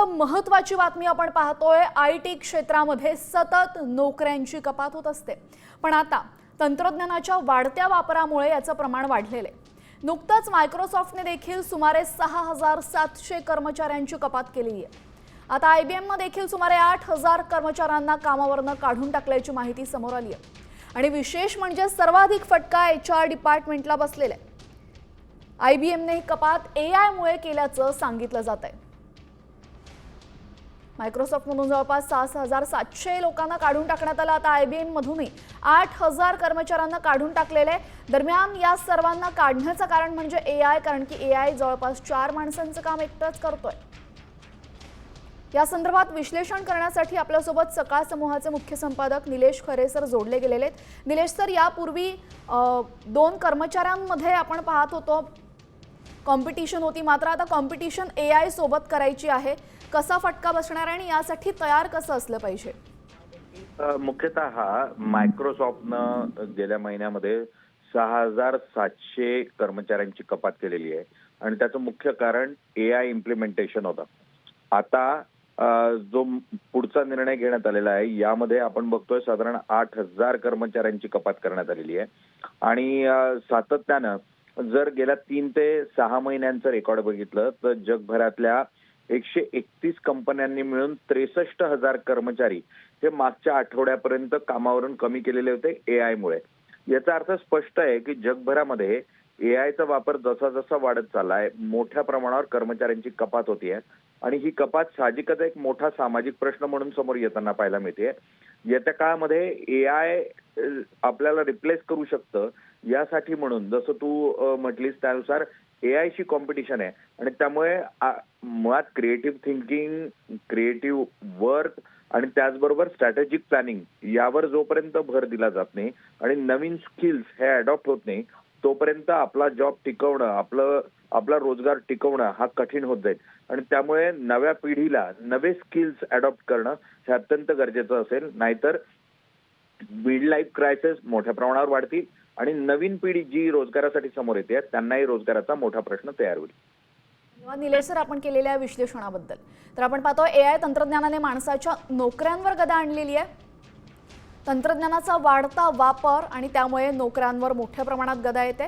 महत्त्वाची बातमी आपण पाहतोय। आयटी क्षेत्रामध्ये सतत नोकऱ्यांची कपात होत असते, पण आता तंत्रज्ञानाच्या वाढत्या वापरामुळे याचं प्रमाण वाढलेले। नुकतंच मायक्रोसॉफ्टने देखील सुमारे 6700 कर्मचाऱ्यांची कपात केली आहे। आता आयबीएमने देखील सुमारे 8000 कर्मचाऱ्यांना कामावरून काढून टाकल्याची माहिती समोर आली आहे। आणि विशेष म्हणजे सर्वाधिक फटका एचआर डिपार्टमेंटला बसलेला आहे। आयबीएमने ही कपात एआय मुळे केल्याचं सांगितलं जात आहे। मायक्रोसॉफ्टमधून जवळपास 6700 लोकांना काढून टाकण्यात आलं। आता आयबीएम मधूनही 8000 कर्मचाऱ्यांना काढून टाकलेले। दरम्यान या सर्वांना काढण्याचं कारण म्हणजे एआय, कारण की एआय जवळपास 4 माणसांचं काम एकटाच करतोय। या संदर्भात विश्लेषण करण्यासाठी आपल्यासोबत सकाळ समूहाचे मुख्य संपादक निलेश खरे सर जोडले गेलेले आहेत। निलेश सर, यापूर्वी 2 कर्मचाऱ्यांमध्ये आपण पाहत होतो कॉम्पिटिशन होती, मात्र आता कॉम्पिटिशन एआय सोबत करायची आहे। कसा फटका बसणार आणि यासाठी तयार कसं असलं पाहिजे? मुख्यतः मायक्रोसॉफ्टनं गेल्या महिन्यामध्ये 6700 कर्मचाऱ्यांची कपात केलेली आहे आणि त्याचं मुख्य कारण एआय इम्प्लिमेंटेशन होतं। आता जो पुढचा निर्णय घेण्यात आलेला आहे यामध्ये आपण बघतोय साधारण 8000 कर्मचाऱ्यांची कपात करण्यात आलेली आहे। आणि सातत्यानं जर गेल्या 3 ते 6 महिन्यांचं रेकॉर्ड बघितलं तर जगभरातल्या 131 कंपन्यांनी मिळून 63000 कर्मचारी हे मागच्या आठवड्यापर्यंत कामावरून कमी केलेले होते एआय मुळे। याचा अर्थ स्पष्ट आहे की जगभरामध्ये एआयचा वापर जसा जसा वाढत चाललाय मोठ्या प्रमाणावर कर्मचाऱ्यांची कपात होतीये आणि ही कपात साहजिकच एक मोठा सामाजिक प्रश्न म्हणून समोर येताना पाहायला मिळते। येत्या काळामध्ये एआय आपल्याला रिप्लेस करू शकतं यासाठी म्हणून जसं तू म्हटलीस त्यानुसार एआय शी कॉम्पिटिशन आहे आणि त्यामुळे मुळात क्रिएटिव्ह थिंकिंग, क्रिएटिव्ह वर्क आणि त्याचबरोबर स्ट्रॅटेजिक प्लॅनिंग यावर जोपर्यंत भर दिला जात नाही आणि नवीन स्किल्स हे अडॉप्ट होत नाही तोपर्यंत आपला जॉब टिकवणं, आपला रोजगार टिकवणं हा कठीण होत जाईल। आणि त्यामुळे नव्या पिढीला नवे स्किल्स अडॉप्ट करणं हे अत्यंत गरजेचं असेल, नाहीतर मिड लाईफ क्रायसिस मोठ्या प्रमाणावर वाढतील आणि नवीन पिढी जी रोजगारासाठी समोर येते त्यांनाही रोजगाराचा मोठा प्रश्न तयार होईल। धन्यवाद निलेश सर, आपण केलेल्या विश्लेषणाबद्दल। तर आपण पाहतो एआय तंत्रज्ञानाने माणसाच्या नोकऱ्यांवर गदा आणलेली आहे। तंत्रज्ञानाचा वाढता वापर आणि त्यामुळे नोकऱ्यांवर मोठ्या प्रमाणात गदा येते।